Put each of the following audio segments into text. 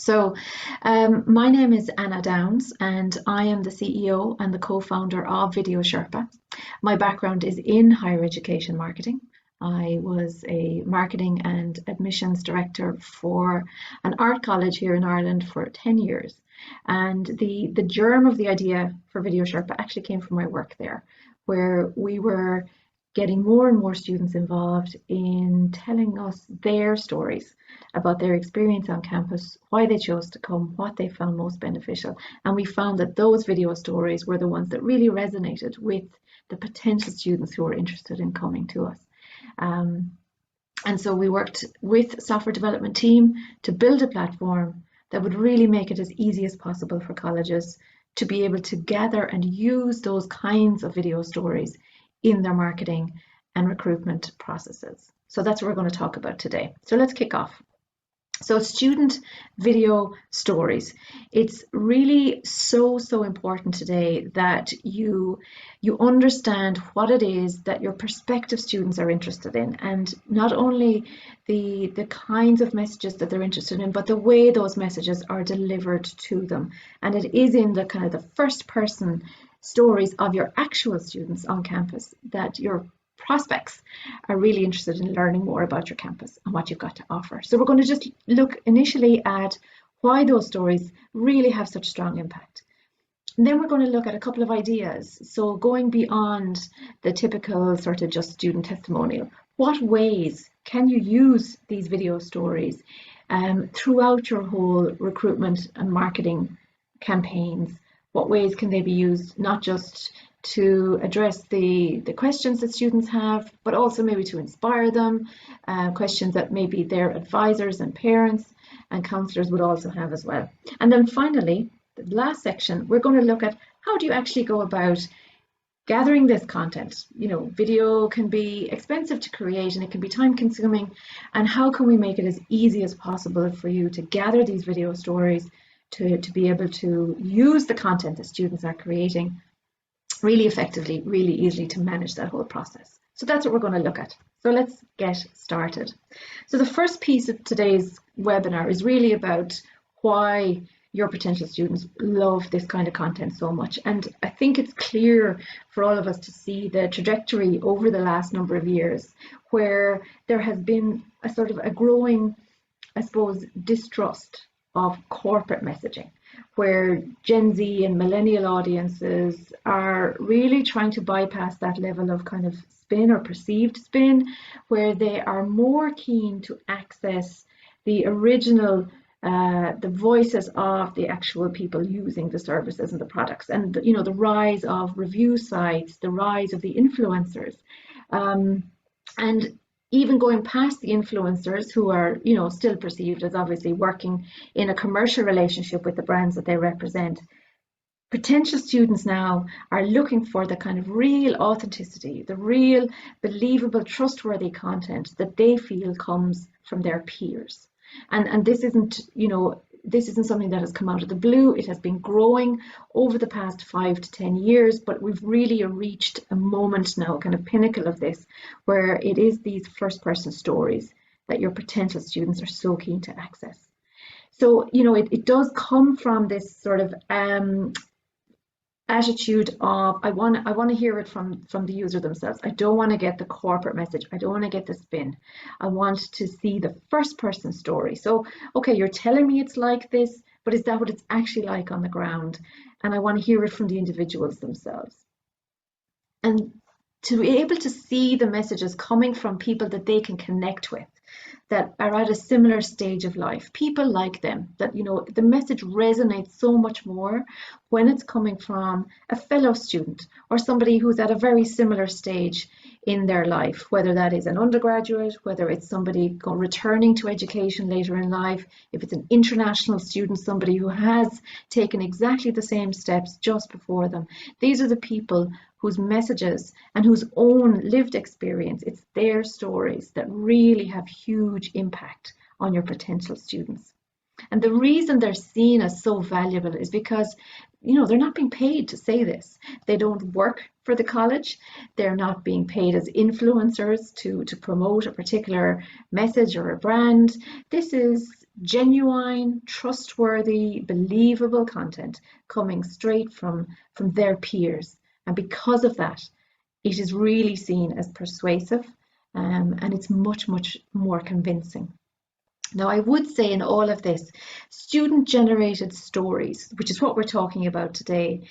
My name is Anna Downs, and I am the CEO and the co-founder of VideoSherpa. My background is in higher education marketing. I was a marketing and admissions director for an art college here in Ireland for 10 years. And the germ of the idea for VideoSherpa actually came from my work there, where we were getting more and more students involved in telling us their stories about their experience on campus, why they chose to come, what they found most beneficial. And we found that those video stories were the ones that really resonated with the potential students who were interested in coming to us. And so we worked with software development team to build a platform that would really make it as easy as possible for colleges to be able to gather and use those kinds of video stories in their marketing and recruitment processes. So that's what we're going to talk about today. So let's kick off. So student video stories. It's really so important today that you understand what it is that your prospective students are interested in, and not only the kinds of messages that they're interested in, but the way those messages are delivered to them. And it is in the kind of the first person stories of your actual students on campus that your prospects are really interested in learning more about your campus and what you've got to offer. So we're going to just look initially at why those stories really have such strong impact. And then we're going to look at a couple of ideas. So going beyond the typical sort of just student testimonial, what ways can you use these video stories throughout your whole recruitment and marketing campaigns? What ways can they be used, not just to address the questions that students have, but also maybe to inspire them, questions that maybe their advisors and parents and counselors would also have as well. And then finally, the last section, we're going to look at how do you actually go about gathering this content. You know, video can be expensive to create and it can be time consuming, and how can we make it as easy as possible for you to gather these video stories to be able to use the content that students are creating really effectively, really easily to manage that whole process. So that's what we're going to look at. So let's get started. So the first piece of today's webinar is really about why your potential students love this kind of content so much. And I think it's clear for all of us to see the trajectory over the last number of years where there has been a sort of a growing, I suppose, distrust of corporate messaging, where Gen Z and millennial audiences are really trying to bypass that level of kind of spin or perceived spin, where they are more keen to access the original, the voices of the actual people using the services and the products, and you know, the rise of review sites, the rise of the influencers, and even going past the influencers who are, you know, still perceived as obviously working in a commercial relationship with the brands that they represent. Potential students now are looking for the kind of real authenticity, the real believable, trustworthy content that they feel comes from their peers. And this isn't, you know, this isn't something that has come out of the blue. It has been growing over the past 5 to 10 years, but we've really reached a moment now, kind of pinnacle of this, where it is these first person stories that your potential students are so keen to access. So, you know, it does come from this sort of attitude of I want to hear it from the user themselves. I don't want to get the corporate message. I don't want to get the spin. I want to see the first person story. So, okay, you're telling me it's like this, but is that what it's actually like on the ground? And I want to hear it from the individuals themselves. And to be able to see the messages coming from people that they can connect with, that are at a similar stage of life, people like them, that, you know, the message resonates so much more when it's coming from a fellow student or somebody who's at a very similar stage in their life, whether that is an undergraduate, whether it's somebody returning to education later in life, if it's an international student, somebody who has taken exactly the same steps just before them. These are the people whose messages and whose own lived experience, it's their stories that really have huge impact on your potential students. And the reason they're seen as so valuable is because, you know, they're not being paid to say this. They don't work for the college. They're not being paid as influencers to promote a particular message or a brand. This is genuine, trustworthy, believable content coming straight from their peers. And because of that, it is really seen as persuasive, and it's much, much more convincing. Now, I would say in all of this, student-generated stories, which is what we're talking about today,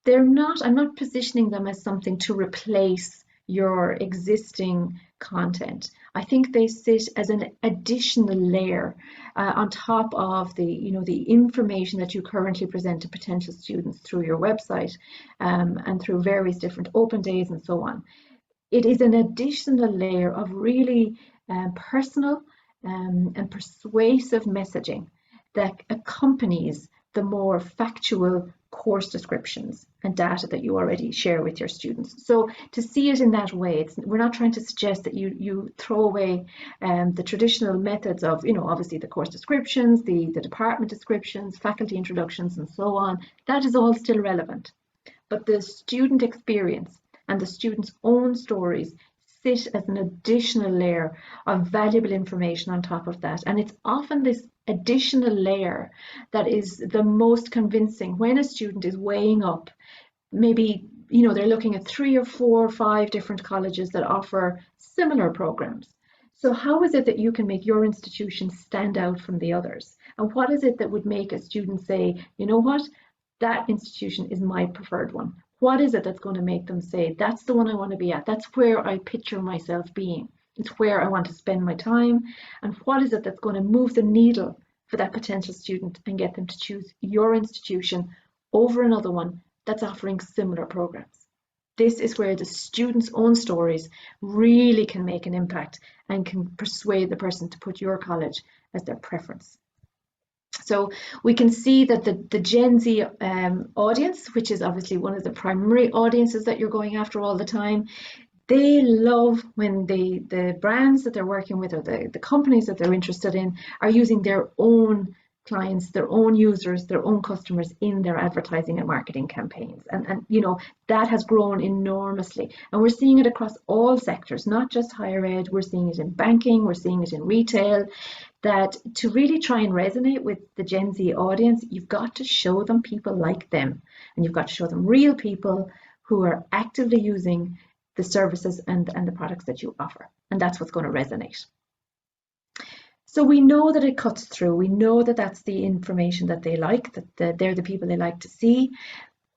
I'm not positioning them as something to replace your existing content. I think they sit as an additional layer on top of the information that you currently present to potential students through your website, and through various different open days and so on. It is an additional layer of really personal and persuasive messaging that accompanies the more factual course descriptions and data that you already share with your students. So to see it in that way, we're not trying to suggest that you throw away the traditional methods of, obviously the course descriptions, the department descriptions, faculty introductions, and so on. That is all still relevant. But the student experience and the student's own stories sit as an additional layer of valuable information on top of that. And it's often this additional layer that is the most convincing when a student is weighing up, maybe they're looking at 3 or 4 or 5 different colleges that offer similar programs. So how is it that you can make your institution stand out from the others? And what is it that would make a student say, you know what, that institution is my preferred one? What is it that's going to make them say, that's the one I want to be at? That's where I picture myself being. It's where I want to spend my time. And what is it that's going to move the needle for that potential student and get them to choose your institution over another one that's offering similar programs? This is where the student's own stories really can make an impact and can persuade the person to put your college as their preference. So we can see that the Gen Z audience, which is obviously one of the primary audiences that you're going after all the time, they love when the brands that they're working with or the companies that they're interested in are using their own clients, their own users, their own customers in their advertising and marketing campaigns. And that has grown enormously. And we're seeing it across all sectors, not just higher ed. We're seeing it in banking, we're seeing it in retail, that to really try and resonate with the Gen Z audience, you've got to show them people like them. And you've got to show them real people who are actively using the services and the products that you offer. And that's what's going to resonate. So we know that it cuts through. We know that that's the information that they like, that they're the people they like to see.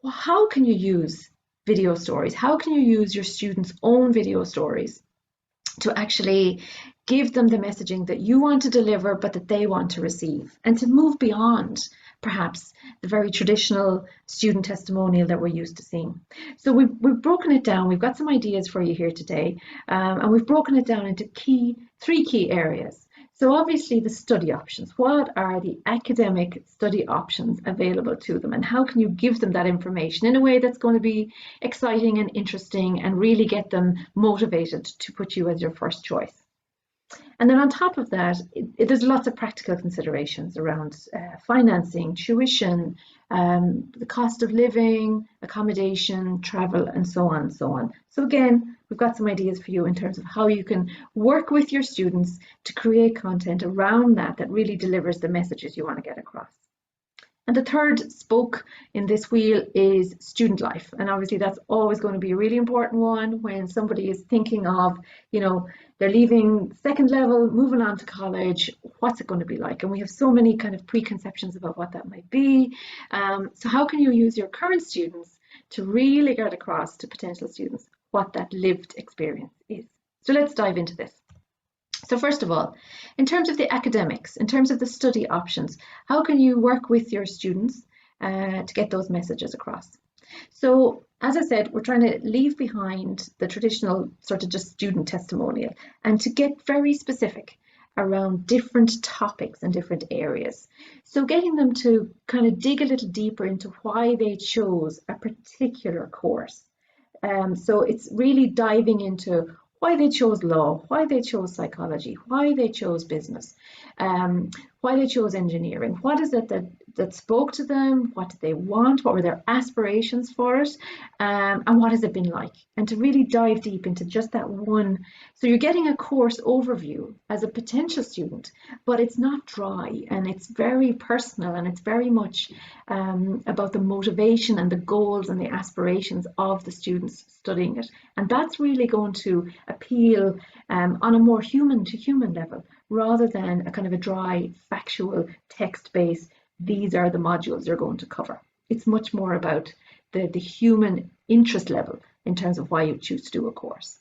Well, how can you use video stories? How can you use your students' own video stories to actually give them the messaging that you want to deliver, but that they want to receive, and to move beyond perhaps the very traditional student testimonial that we're used to seeing? So we've broken it down. We've got some ideas for you here today, and we've broken it down into 3 key areas. So obviously the study options. What are the academic study options available to them, and how can you give them that information in a way that's going to be exciting and interesting and really get them motivated to put you as your first choice? And then on top of that, there's lots of practical considerations around financing, tuition, the cost of living, accommodation, travel, and so on and so on. So again, we've got some ideas for you in terms of how you can work with your students to create content around that really delivers the messages you want to get across. And the third spoke in this wheel is student life. And obviously that's always going to be a really important one when somebody is thinking of, they're leaving second level, moving on to college, what's it going to be like? And we have so many kind of preconceptions about what that might be. So how can you use your current students to really get across to potential students what that lived experience is? So let's dive into this. So first of all, in terms of the academics, in terms of the study options, how can you work with your students to get those messages across? So as I said, we're trying to leave behind the traditional sort of just student testimonial and to get very specific around different topics and different areas. So getting them to kind of dig a little deeper into why they chose a particular course. So it's really diving into why they chose law, why they chose psychology, why they chose business, why they chose engineering. What is it that spoke to them? What did they want? What were their aspirations for it? And what has it been like? And to really dive deep into just that one. So you're getting a course overview as a potential student, but it's not dry, and it's very personal, and it's very much about the motivation and the goals and the aspirations of the students studying it. And that's really going to appeal on a more human to human level, rather than a kind of a dry, factual, text-based, these are the modules you're going to cover. It's much more about the human interest level in terms of why you choose to do a course.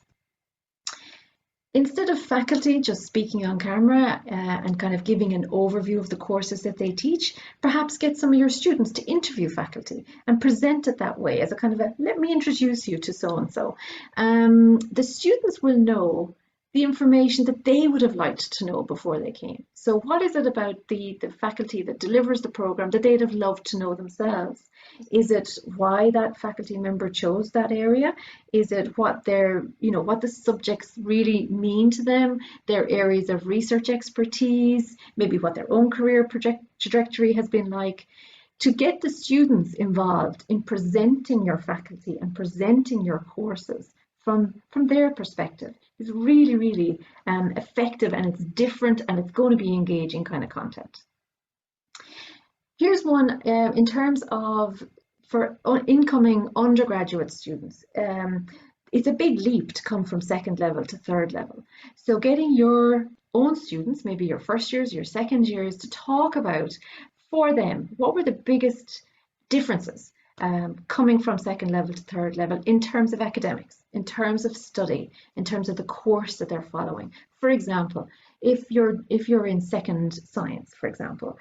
Instead of faculty just speaking on camera and kind of giving an overview of the courses that they teach, perhaps get some of your students to interview faculty and present it that way as a kind of a, let me introduce you to so-and-so. The students will know the information that they would have liked to know before they came. So what is it about the faculty that delivers the program that they'd have loved to know themselves? Is it why that faculty member chose that area? Is it what their, what the subjects really mean to them, their areas of research expertise, maybe what their own career trajectory has been like? To get the students involved in presenting your faculty and presenting your courses from their perspective is really, really effective, and it's different, and it's going to be engaging kind of content. Here's one in terms of for incoming undergraduate students. It's a big leap to come from second level to third level. So getting your own students, maybe your first years, your second years, to talk about for them, what were the biggest differences coming from second level to third level in terms of academics, in terms of study, in terms of the course that they're following. For example, if you're in second science, for example,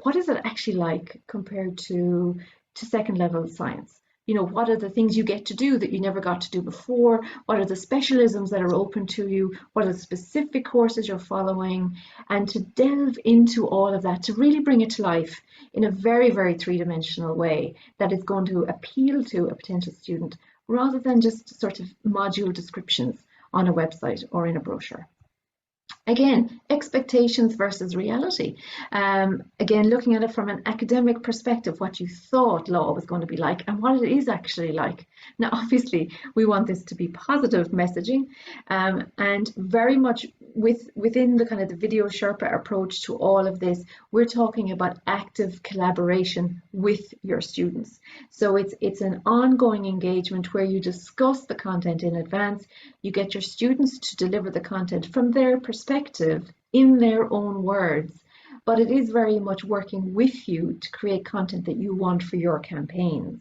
what is it actually like compared to second level science? What are the things you get to do that you never got to do before? What are the specialisms that are open to you? What are the specific courses you're following? And to delve into all of that, to really bring it to life in a very, very three-dimensional way that is going to appeal to a potential student, rather than just sort of module descriptions on a website or in a brochure. Again, expectations versus reality. Again, looking at it from an academic perspective, what you thought law was going to be like and what it is actually like. Now, obviously, we want this to be positive messaging, and very much within the kind of the VideoSherpa approach to all of this, we're talking about active collaboration with your students. So it's an ongoing engagement where you discuss the content in advance. You get your students to deliver the content from their perspective in their own words, but it is very much working with you to create content that you want for your campaigns.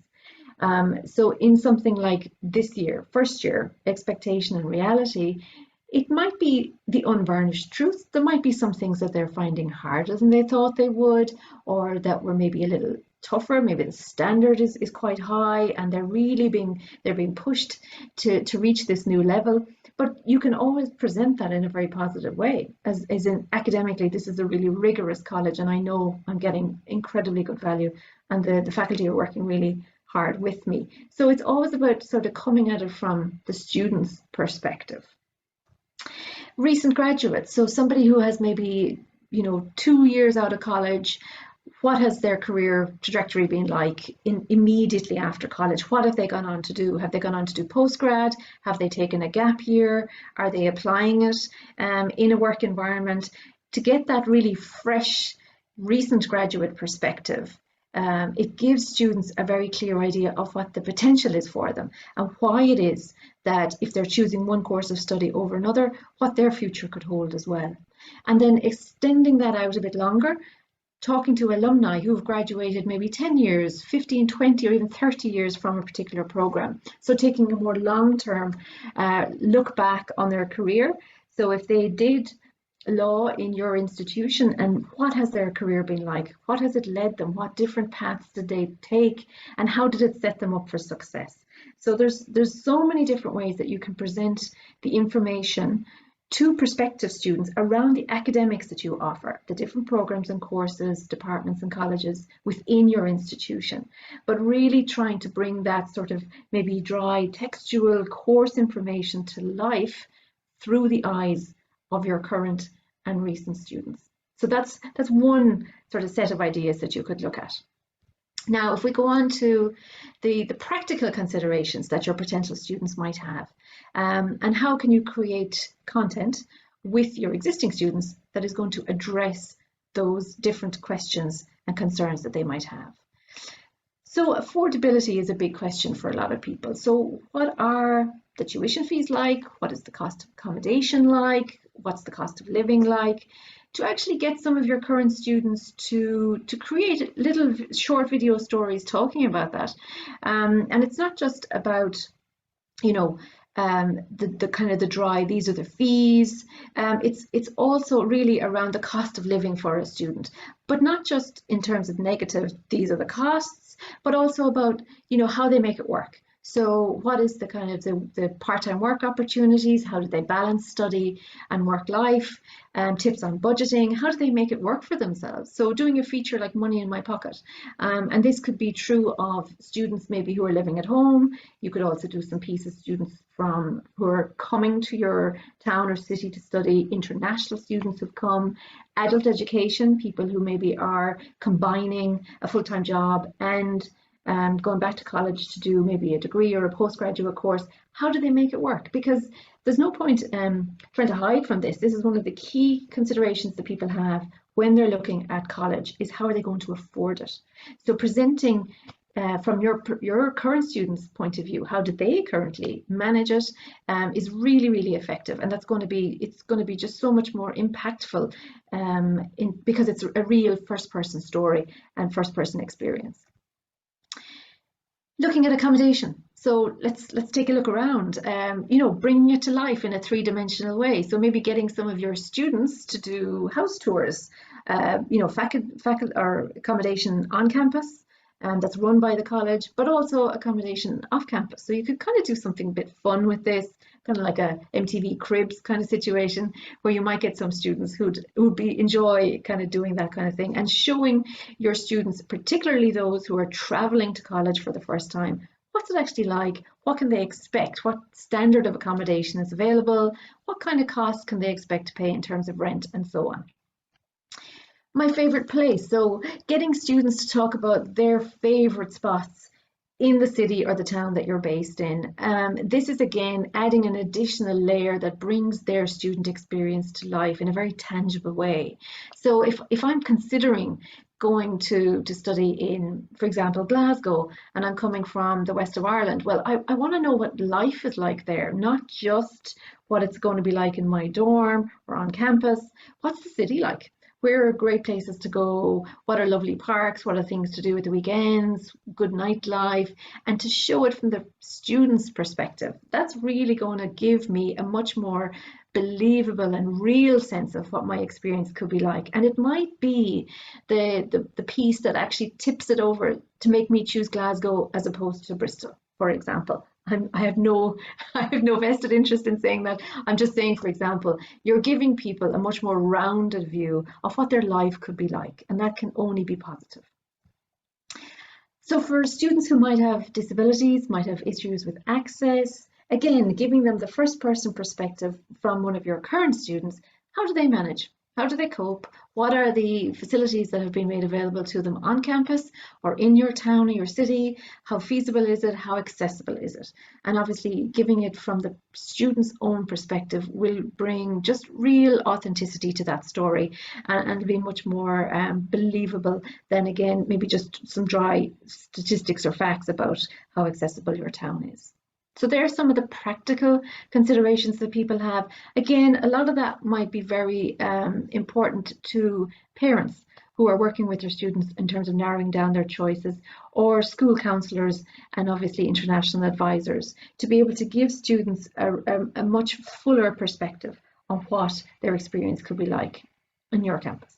So in something like this year, first year, expectation and reality, it might be the unvarnished truth. There might be some things that they're finding harder than they thought they would, or that were maybe a little tougher. Maybe the standard is quite high and they're being pushed to reach this new level. But you can always present that in a very positive way, as in academically, this is a really rigorous college and I know I'm getting incredibly good value, and the faculty are working really hard with me. So it's always about sort of coming at it from the student's perspective. Recent graduates, so somebody who has maybe 2 years out of college, what has their career trajectory been like immediately after college? What have they gone on to do? Have they gone on to do postgrad? Have they taken a gap year? Are they applying it in a work environment? To get that really fresh, recent graduate perspective, it gives students a very clear idea of what the potential is for them and why it is that if they're choosing one course of study over another, what their future could hold as well. And then extending that out a bit longer, talking to alumni who have graduated maybe 10 years, 15, 20, or even 30 years from a particular program. So taking a more long-term look back on their career. So if they did law in your institution, and what has their career been like? What has it led them? What different paths did they take? And how did it set them up for success? So there's so many different ways that you can present the information to prospective students around the academics that you offer, the different programs and courses, departments and colleges within your institution, but really trying to bring that sort of maybe dry textual course information to life through the eyes of your current and recent students. So that's one sort of set of ideas that you could look at. Now, if we go on to the practical considerations that your potential students might have, and how can you create content with your existing students that is going to address those different questions and concerns that they might have. So affordability is a big question for a lot of people. So what are the tuition fees like? What is the cost of accommodation like? What's the cost of living like? To actually get some of your current students to create little short video stories talking about that. And it's not just about, you know, the kind of the dry, these are the fees. It's also really around the cost of living for a student, but not just in terms of negative, these are the costs, but also about, you know, how they make it work. So what is the kind of the part-time work opportunities? How do they balance study and work life? Tips on budgeting. How do they make it work for themselves? So doing a feature like Money in My Pocket. And this could be true of students maybe who are living at home. You could also do some pieces, students from who are coming to your town or city to study, international students who've come, adult education, people who maybe are combining a full-time job and going back to college to do maybe a degree or a postgraduate course. How do they make it work? Because there's no point trying to hide from this. This is one of the key considerations that people have when they're looking at college, is how are they going to afford it? So presenting from your current students' point of view, how do they currently manage it, is really, really effective. And it's going to be just so much more impactful because it's a real first-person story and first-person experience. Looking at accommodation. So let's take a look around, you know, bringing it to life in a three-dimensional way. So maybe getting some of your students to do house tours, you know, faculty or accommodation on campus, and that's run by the college, but also accommodation off campus. So you could kind of do something a bit fun with this, kind of like a MTV Cribs kind of situation, where you might get some students who'd enjoy kind of doing that kind of thing, and showing your students, particularly those who are traveling to college for the first time, what's it actually like? What can they expect? What standard of accommodation is available? What kind of costs can they expect to pay in terms of rent and so on? My favorite place. So getting students to talk about their favorite spots in the city or the town that you're based in. This is again adding an additional layer that brings their student experience to life in a very tangible way. So if I'm considering going to study in, for example, Glasgow, and I'm coming from the west of Ireland, well, I want to know what life is like there, not just what it's going to be like in my dorm or on campus. What's the city like? Where are great places to go? What are lovely parks? What are things to do at the weekends? Good nightlife? And to show it from the student's perspective, that's really going to give me a much more believable and real sense of what my experience could be like. And it might be the piece that actually tips it over to make me choose Glasgow as opposed to Bristol, for example. I have no vested interest in saying that. I'm just saying, for example, you're giving people a much more rounded view of what their life could be like, and that can only be positive. So for students who might have disabilities, might have issues with access, again, giving them the first person perspective from one of your current students, how do they manage? How do they cope? What are the facilities that have been made available to them on campus or in your town or your city? How feasible is it? How accessible is it? And obviously giving it from the student's own perspective will bring just real authenticity to that story and be much more believable than, again, maybe just some dry statistics or facts about how accessible your town is. So there are some of the practical considerations that people have. Again, a lot of that might be very important to parents who are working with their students in terms of narrowing down their choices, or school counsellors and obviously international advisors, to be able to give students a much fuller perspective on what their experience could be like on your campus.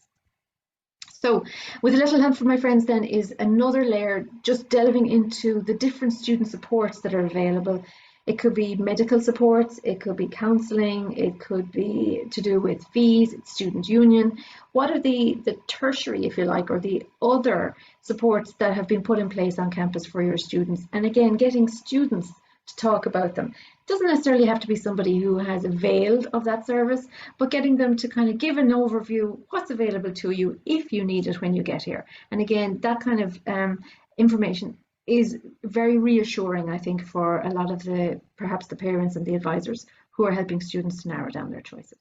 So with a little help from my friends then is another layer, just delving into the different student supports that are available. It could be medical supports, it could be counselling, it could be to do with fees, student union. What are the tertiary, if you like, or the other supports that have been put in place on campus for your students? And again, getting students to talk about them. It doesn't necessarily have to be somebody who has availed of that service, but getting them to kind of give an overview, what's available to you if you need it when you get here. And again, that kind of information is very reassuring, I think, for a lot of perhaps the parents and the advisors who are helping students to narrow down their choices.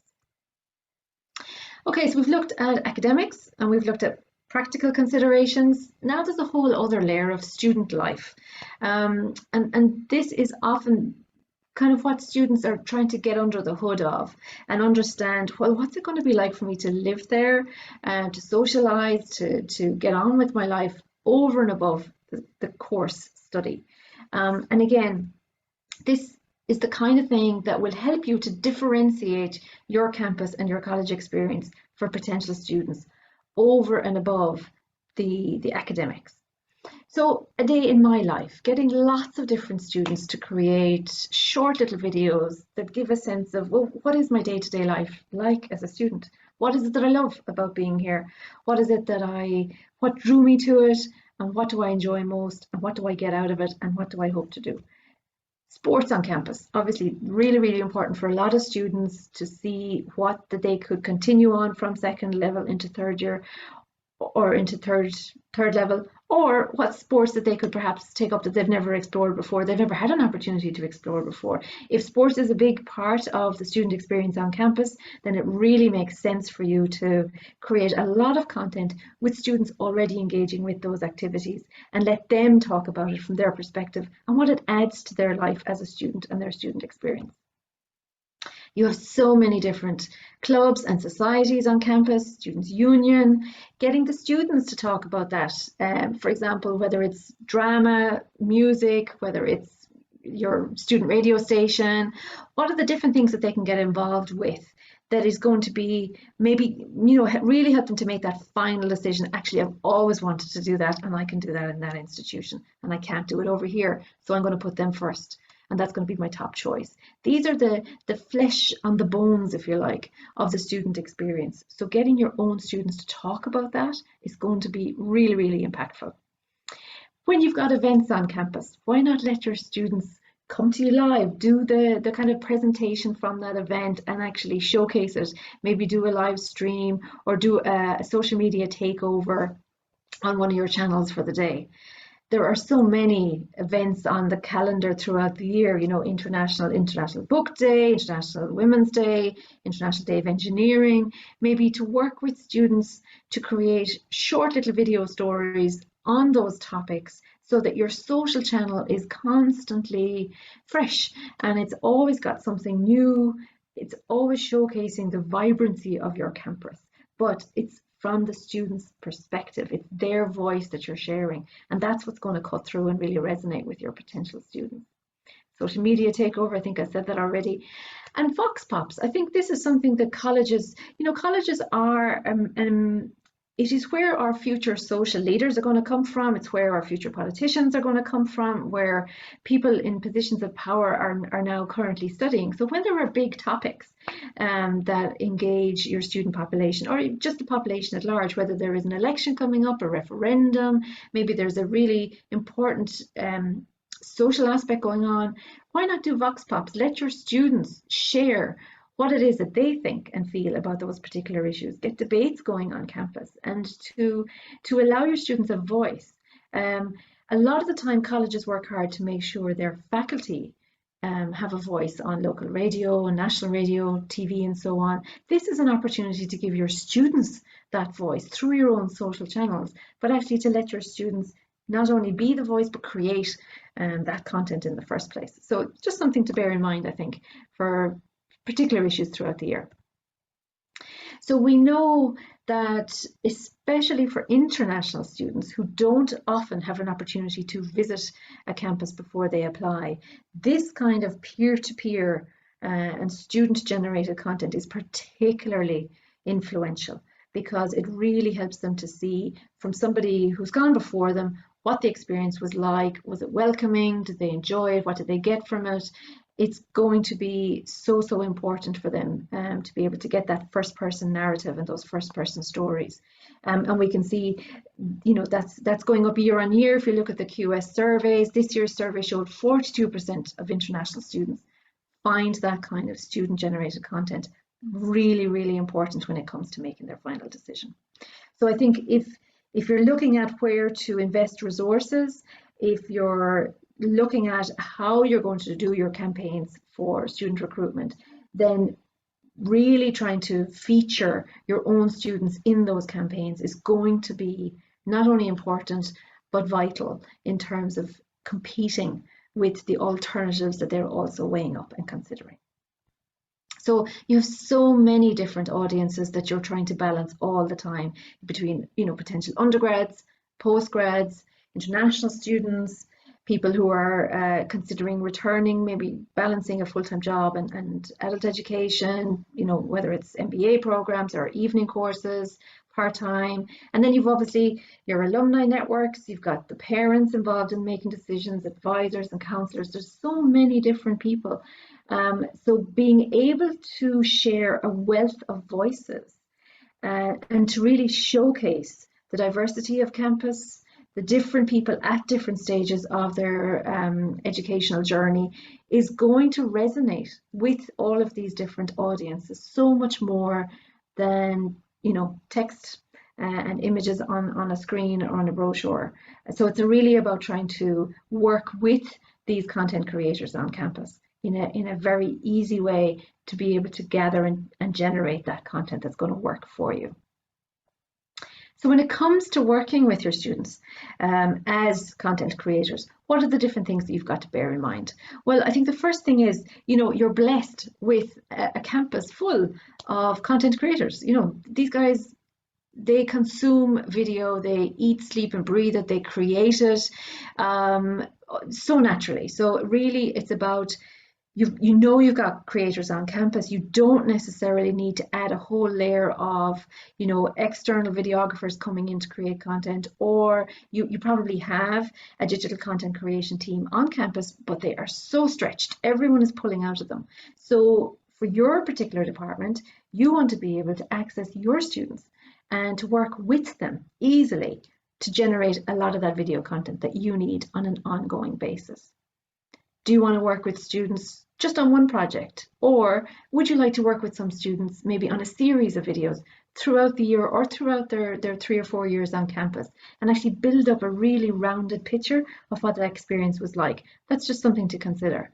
Okay, so we've looked at academics and we've looked at practical considerations. Now there's a whole other layer of student life. And this is often kind of what students are trying to get under the hood of and understand, well, what's it going to be like for me to live there, to socialize, to get on with my life over and above the course study. And again, this is the kind of thing that will help you to differentiate your campus and your college experience for potential students over and above the academics. So a day in my life, getting lots of different students to create short little videos that give a sense of, well, what is my day-to-day life like as a student? What is it that I love about being here? What is it what drew me to it? And what do I enjoy most? And what do I get out of it? And what do I hope to do? Sports on campus, obviously really, really important for a lot of students to see what that they could continue on from second level into third year or into third level, or what sports that they could perhaps take up that they've never explored before, they've never had an opportunity to explore before. If sports is a big part of the student experience on campus, then it really makes sense for you to create a lot of content with students already engaging with those activities and let them talk about it from their perspective and what it adds to their life as a student and their student experience. You have so many different clubs and societies on campus, students' union, getting the students to talk about that. For example, whether it's drama, music, whether it's your student radio station, what are the different things that they can get involved with that is going to be maybe, really help them to make that final decision. Actually, I've always wanted to do that and I can do that in that institution and I can't do it over here. So I'm going to put them first. And that's going to be my top choice. These are the flesh on the bones, if you like, of the student experience. So getting your own students to talk about that is going to be really, really impactful. When you've got events on campus, why not let your students come to you live, do the kind of presentation from that event and actually showcase it, maybe do a live stream or do a social media takeover on one of your channels for the day. There are so many events on the calendar throughout the year, International Book Day, International Women's Day, International Day of Engineering, maybe to work with students to create short little video stories on those topics so that your social channel is constantly fresh and it's always got something new. It's always showcasing the vibrancy of your campus, but it's from the student's perspective. It's their voice that you're sharing, and that's what's going to cut through and really resonate with your potential students. Social media takeover, I think I said that already. And Vox Pops, I think this is something that colleges are, it is where our future social leaders are going to come from. It's where our future politicians are going to come from, where people in positions of power are now currently studying. So when there are big topics that engage your student population or just the population at large, whether there is an election coming up, a referendum, maybe there's a really important social aspect going on, why not do Vox Pops? Let your students share what it is that they think and feel about those particular issues, get debates going on campus, and to allow your students a voice. A lot of the time colleges work hard to make sure their faculty have a voice on local radio and national radio, TV and so on. This is an opportunity to give your students that voice through your own social channels, but actually to let your students not only be the voice but create that content in the first place. So just something to bear in mind, I think, for particular issues throughout the year. So we know that especially for international students who don't often have an opportunity to visit a campus before they apply, this kind of peer-to-peer and student-generated content is particularly influential because it really helps them to see from somebody who's gone before them what the experience was like. Was it welcoming? Did they enjoy it? What did they get from it? it's going to be so important for them to be able to get that first person narrative and those first person stories. And we can see, you know, that's going up year on year. If you look at the QS surveys, this year's survey showed 42% of international students find that kind of student generated content really important when it comes to making their final decision. So I think if you're looking at where to invest resources, if you're looking at how you're going to do your campaigns for student recruitment, then really trying to feature your own students in those campaigns is going to be not only important, but vital in terms of competing with the alternatives that they're also weighing up and considering. So you have so many different audiences that you're trying to balance all the time between, you know, potential undergrads, postgrads, international students, people who are considering returning, maybe balancing a full-time job and adult education, you know, whether it's MBA programs or evening courses, part-time. And then you've obviously your alumni networks, you've got the parents involved in making decisions, advisors and counselors. There's so many different people. So being able to share a wealth of voices and to really showcase the diversity of campus, the different people at different stages of their educational journey is going to resonate with all of these different audiences so much more than, you know, text and images on a screen or on a brochure. So it's really about trying to work with these content creators on campus in a very easy way to be able to gather and generate that content that's going to work for you. So when it comes to working with your students as content creators, what are the different things that you've got to bear in mind? Well, I think the first thing is, you know, you're blessed with a campus full of content creators. You know, these guys, they consume video, they eat, sleep and breathe it, they create it so naturally. So really it's about, you know, you've got creators on campus. You don't necessarily need to add a whole layer of, you know, external videographers coming in to create content, or you probably have a digital content creation team on campus, but they are so stretched. Everyone is pulling out of them. So for your particular department, you want to be able to access your students and to work with them easily to generate a lot of that video content that you need on an ongoing basis. Do you want to work with students just on one project? Or would you like to work with some students maybe on a series of videos throughout the year or throughout their 3 or 4 years on campus and actually build up a really rounded picture of what that experience was like? That's just something to consider.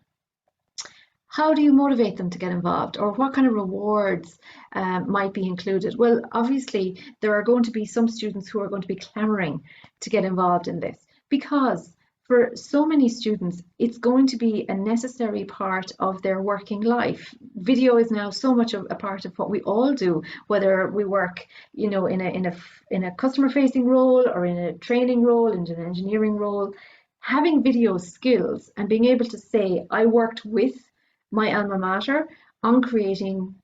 How do you motivate them to get involved, or what kind of rewards might be included? Well, obviously there are going to be some students who are going to be clamoring to get involved in this, because for so many students, it's going to be a necessary part of their working life. Video is now so much of a part of what we all do, whether we work, you know, in a customer-facing role or in a training role, in an engineering role. Having video skills and being able to say, I worked with my alma mater on creating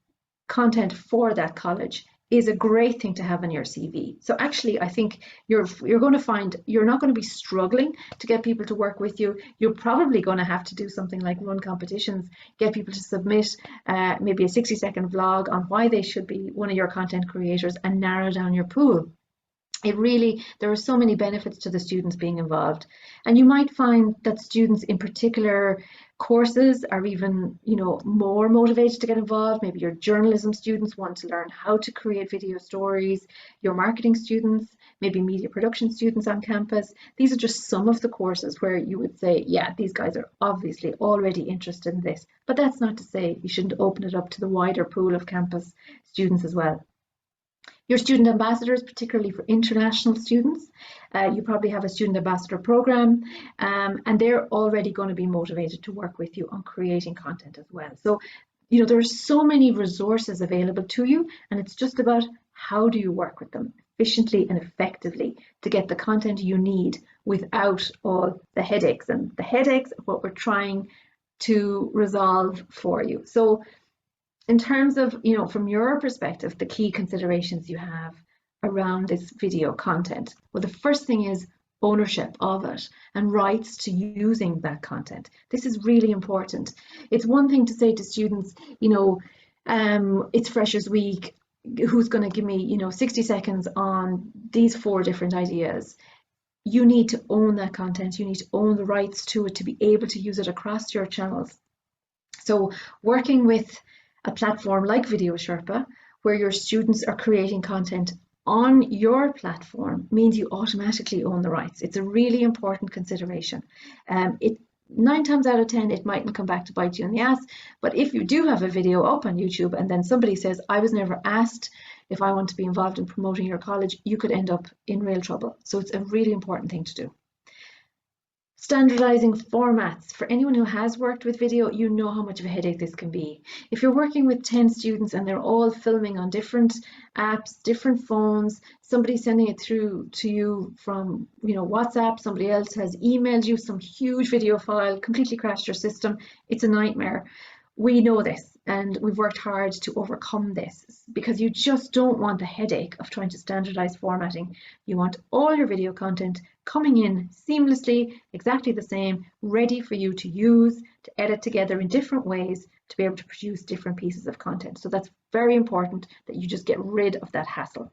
content for that college is a great thing to have on your CV. So actually, I think you're going to find you're not going to be struggling to get people to work with you. You're probably going to have to do something like run competitions, get people to submit maybe a 60-second vlog on why they should be one of your content creators and narrow down your pool. There are so many benefits to the students being involved. And you might find that students in particular courses are even, you know, more motivated to get involved. Maybe your journalism students want to learn how to create video stories, your marketing students, maybe media production students on campus. These are just some of the courses where you would say, yeah, these guys are obviously already interested in this. But that's not to say you shouldn't open it up to the wider pool of campus students as well. Your student ambassadors, particularly for international students, you probably have a student ambassador program, and they're already going to be motivated to work with you on creating content as well. So, you know, there are so many resources available to you, and it's just about how do you work with them efficiently and effectively to get the content you need without all the headaches and the headaches of what we're trying to resolve for you. So in terms of, you know, from your perspective, the key considerations you have around this video content. Well, the first thing is, ownership of it and rights to using that content. This is really important. It's one thing to say to students, it's Freshers Week, who's going to give me, 60 seconds on these 4 different ideas. You need to own that content. You need to own the rights to it to be able to use it across your channels. So working with a platform like VideoSherpa, where your students are creating content on your platform, means you automatically own the rights. It's a really important consideration. 9 times out of 10, it mightn't come back to bite you in the ass, but if you do have a video up on YouTube and then somebody says, I was never asked if I want to be involved in promoting your college, you could end up in real trouble. So it's a really important thing to do. Standardizing formats. For anyone who has worked with video, you know how much of a headache this can be. If you're working with 10 students and they're all filming on different apps, different phones, somebody sending it through to you from WhatsApp, somebody else has emailed you some huge video file, completely crashed your system, it's a nightmare. We know this and we've worked hard to overcome this because you just don't want the headache of trying to standardize formatting. You want all your video content coming in seamlessly, exactly the same, ready for you to use, to edit together in different ways, to be able to produce different pieces of content. So that's very important that you just get rid of that hassle.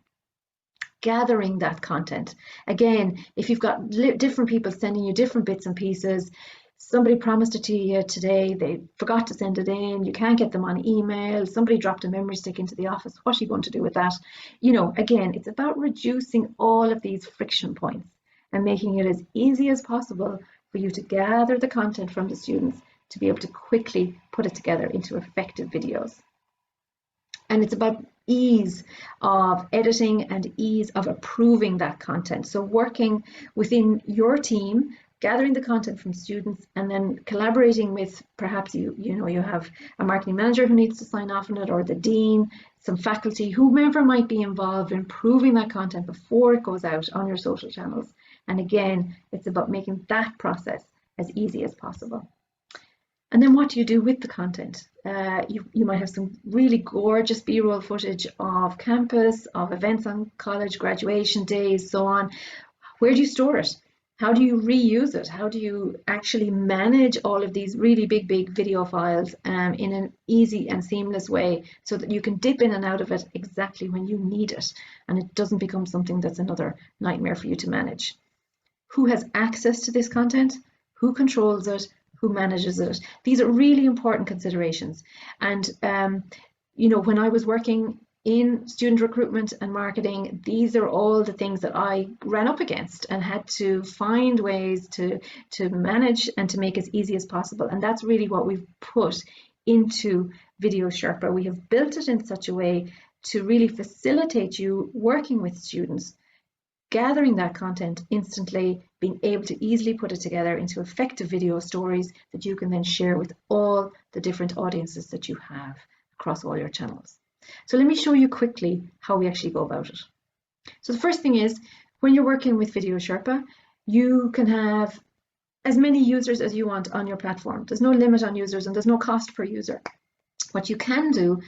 Gathering that content. Again, if you've got different people sending you different bits and pieces, somebody promised it to you today, they forgot to send it in, you can't get them on email, somebody dropped a memory stick into the office, what are you going to do with that? Again, it's about reducing all of these friction points and making it as easy as possible for you to gather the content from the students to be able to quickly put it together into effective videos. And it's about ease of editing and ease of approving that content. So working within your team, gathering the content from students and then collaborating with perhaps you have a marketing manager who needs to sign off on it, or the dean, some faculty, whomever might be involved in improving that content before it goes out on your social channels. And again, it's about making that process as easy as possible. And then what do you do with the content? You might have some really gorgeous B-roll footage of campus, of events on college, graduation days, so on. Where do you store it? How do you reuse it? How do you actually manage all of these really big video files in an easy and seamless way so that you can dip in and out of it exactly when you need it and it doesn't become something that's another nightmare for you to manage? Who has access to this content? Who controls it? Who manages it? These are really important considerations. And when I was working in student recruitment and marketing, these are all the things that I ran up against and had to find ways to manage and to make as easy as possible. And that's really what we've put into VideoSherpa. We have built it in such a way to really facilitate you working with students, gathering that content instantly, being able to easily put it together into effective video stories that you can then share with all the different audiences that you have across all your channels. So let me show you quickly how we actually go about it. So the first thing is, when you're working with VideoSherpa, you can have as many users as you want on your platform. There's no limit on users and there's no cost per user. What you can do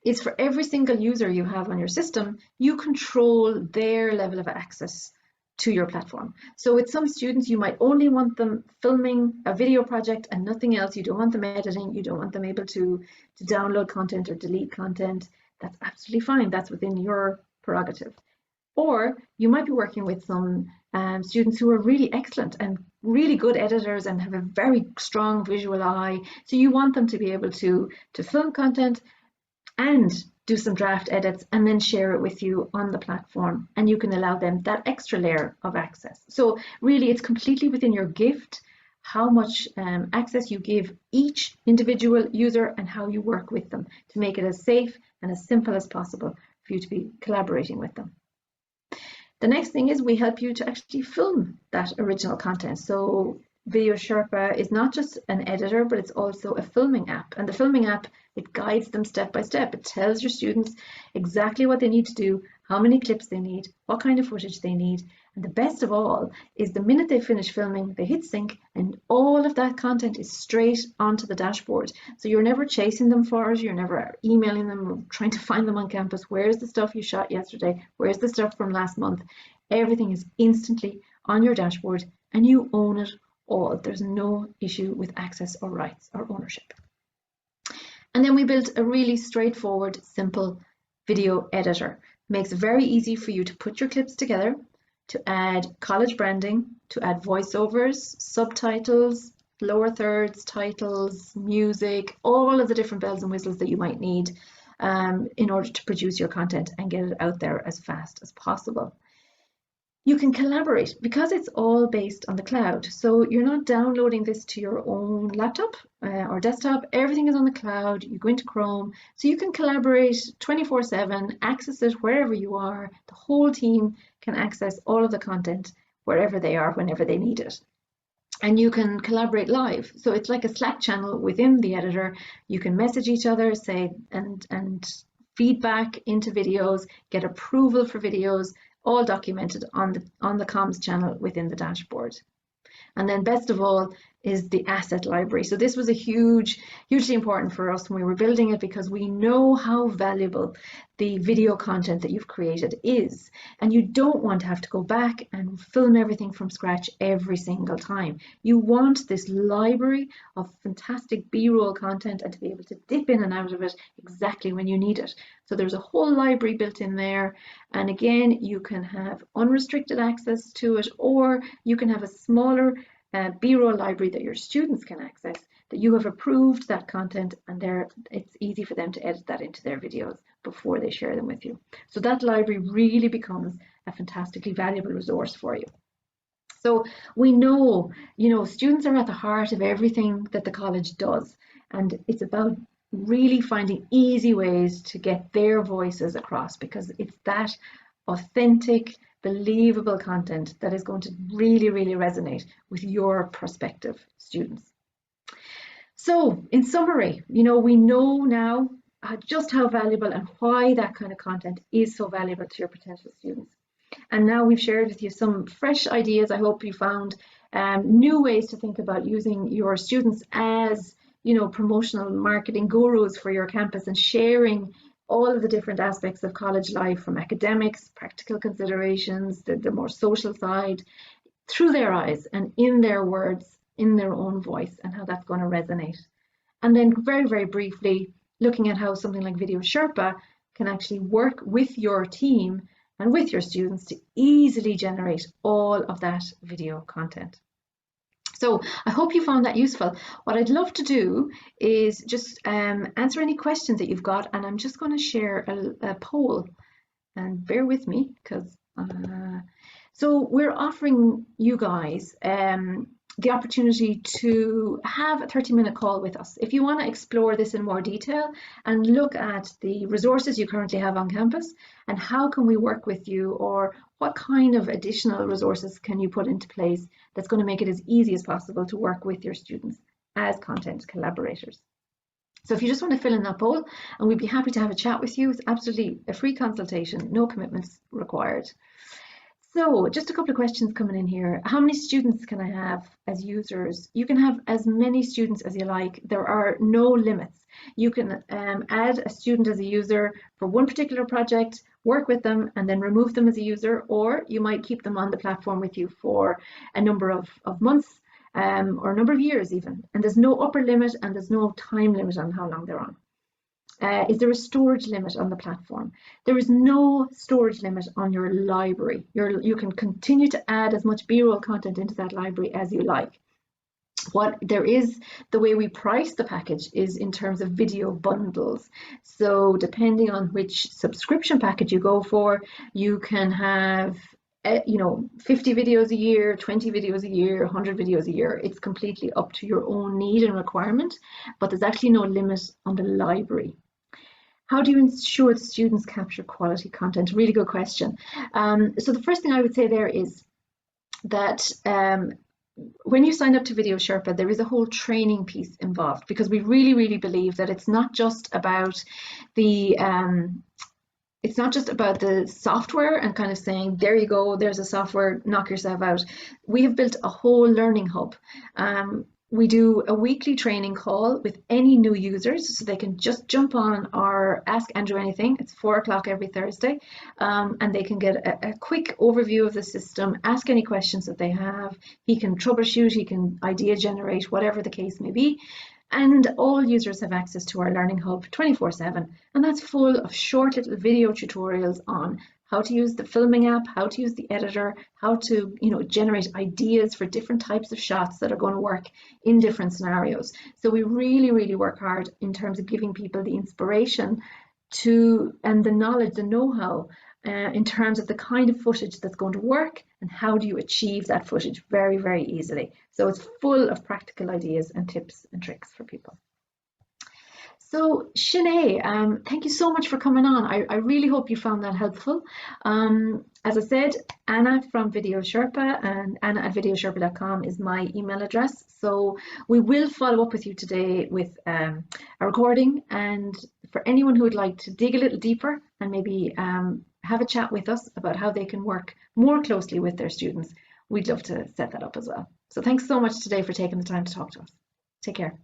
is, for every single user you have on your system, you control their level of access to your platform. So with some students, you might only want them filming a video project and nothing else. You don't want them editing. You don't want them able to download content or delete content. That's absolutely fine. That's within your prerogative. Or you might be working with some students who are really excellent and really good editors and have a very strong visual eye. So you want them to be able to film content and do some draft edits and then share it with you on the platform, and you can allow them that extra layer of access. So really, it's completely within your gift how much access you give each individual user and how you work with them to make it as safe and as simple as possible for you to be collaborating with them. The next thing is, we help you to actually film that original content. So VideoSherpa is not just an editor, but it's also a filming app. And the filming app, it guides them step by step. It tells your students exactly what they need to do, how many clips they need, what kind of footage they need. And the best of all is, the minute they finish filming, they hit sync and all of that content is straight onto the dashboard. So you're never chasing them for it. You're never emailing them or trying to find them on campus. Where's the stuff you shot yesterday? Where's the stuff from last month? Everything is instantly on your dashboard, and you own it all. There's no issue with access or rights or ownership. And then we built a really straightforward, simple video editor. Makes it very easy for you to put your clips together, to add college branding, to add voiceovers, subtitles, lower thirds, titles, music, all of the different bells and whistles that you might need in order to produce your content and get it out there as fast as possible. You can collaborate because it's all based on the cloud. So you're not downloading this to your own laptop or desktop. Everything is on the cloud. You go into Chrome, so you can collaborate 24/7, access it wherever you are. The whole team can access all of the content wherever they are, whenever they need it. And you can collaborate live. So it's like a Slack channel within the editor. You can message each other, say, and feedback into videos, get approval for videos, all documented on the comms channel within the dashboard. And then best of all is the asset library. So this was a hugely important for us when we were building it, because we know how valuable the video content that you've created is. And you don't want to have to go back and film everything from scratch every single time. You want this library of fantastic B-roll content and to be able to dip in and out of it exactly when you need it. So there's a whole library built in there. And again, you can have unrestricted access to it, or you can have a smaller B-roll library that your students can access, that you have approved that content, and it's easy for them to edit that into their videos before they share them with you. So that library really becomes a fantastically valuable resource for you. So we know, students are at the heart of everything that the college does, and it's about really finding easy ways to get their voices across, because it's that authentic, believable content that is going to really, really resonate with your prospective students. So in summary, we know now just how valuable and why that kind of content is so valuable to your potential students. And now we've shared with you some fresh ideas. I hope you found new ways to think about using your students as, promotional marketing gurus for your campus, and sharing all of the different aspects of college life, from academics, practical considerations, the more social side, through their eyes and in their words, in their own voice, and how that's going to resonate. And then very, very briefly, looking at how something like VideoSherpa can actually work with your team and with your students to easily generate all of that video content. So I hope you found that useful. What I'd love to do is just answer any questions that you've got, and I'm just going to share a poll, and bear with me, because so we're offering you guys the opportunity to have a 30-minute call with us. If you want to explore this in more detail and look at the resources you currently have on campus, and how can we work with you, or what kind of additional resources can you put into place that's going to make it as easy as possible to work with your students as content collaborators. So if you just want to fill in that poll, and we'd be happy to have a chat with you. It's absolutely a free consultation, no commitments required. So just a couple of questions coming in here. How many students can I have as users? You can have as many students as you like. There are no limits. You can add a student as a user for one particular project, work with them, and then remove them as a user, or you might keep them on the platform with you for a number of months or a number of years even. And there's no upper limit, and there's no time limit on how long they're on. Is there a storage limit on the platform? There is no storage limit on your library. You can continue to add as much B-roll content into that library as you like. What there is, the way we price the package is in terms of video bundles. So depending on which subscription package you go for, you can have 50 videos a year, 20 videos a year, 100 videos a year. It's completely up to your own need and requirement, but there's actually no limit on the library. How do you ensure that students capture quality content? Really good question. So the first thing I would say there is that when you sign up to VideoSherpa, there is a whole training piece involved, because we really, really believe that it's not just about the software and kind of saying, there you go, there's a software, knock yourself out. We have built a whole learning hub We do a weekly training call with any new users, so they can just jump on or ask Andrew anything. It's 4 o'clock every Thursday, and they can get a quick overview of the system, ask any questions that they have. He can troubleshoot, he can idea generate, whatever the case may be. And all users have access to our Learning Hub 24/7, and that's full of short little video tutorials on how to use the filming app, how to use the editor, how to generate ideas for different types of shots that are going to work in different scenarios. So we really, really work hard in terms of giving people the inspiration and the knowledge, the know-how in terms of the kind of footage that's going to work and how do you achieve that footage very, very easily. So it's full of practical ideas and tips and tricks for people. So Sinead, thank you so much for coming on. I really hope you found that helpful. As I said, Anna from VideoSherpa and anna@videosherpa.com is my email address. So we will follow up with you today with a recording. And for anyone who would like to dig a little deeper and maybe have a chat with us about how they can work more closely with their students, we'd love to set that up as well. So thanks so much today for taking the time to talk to us. Take care.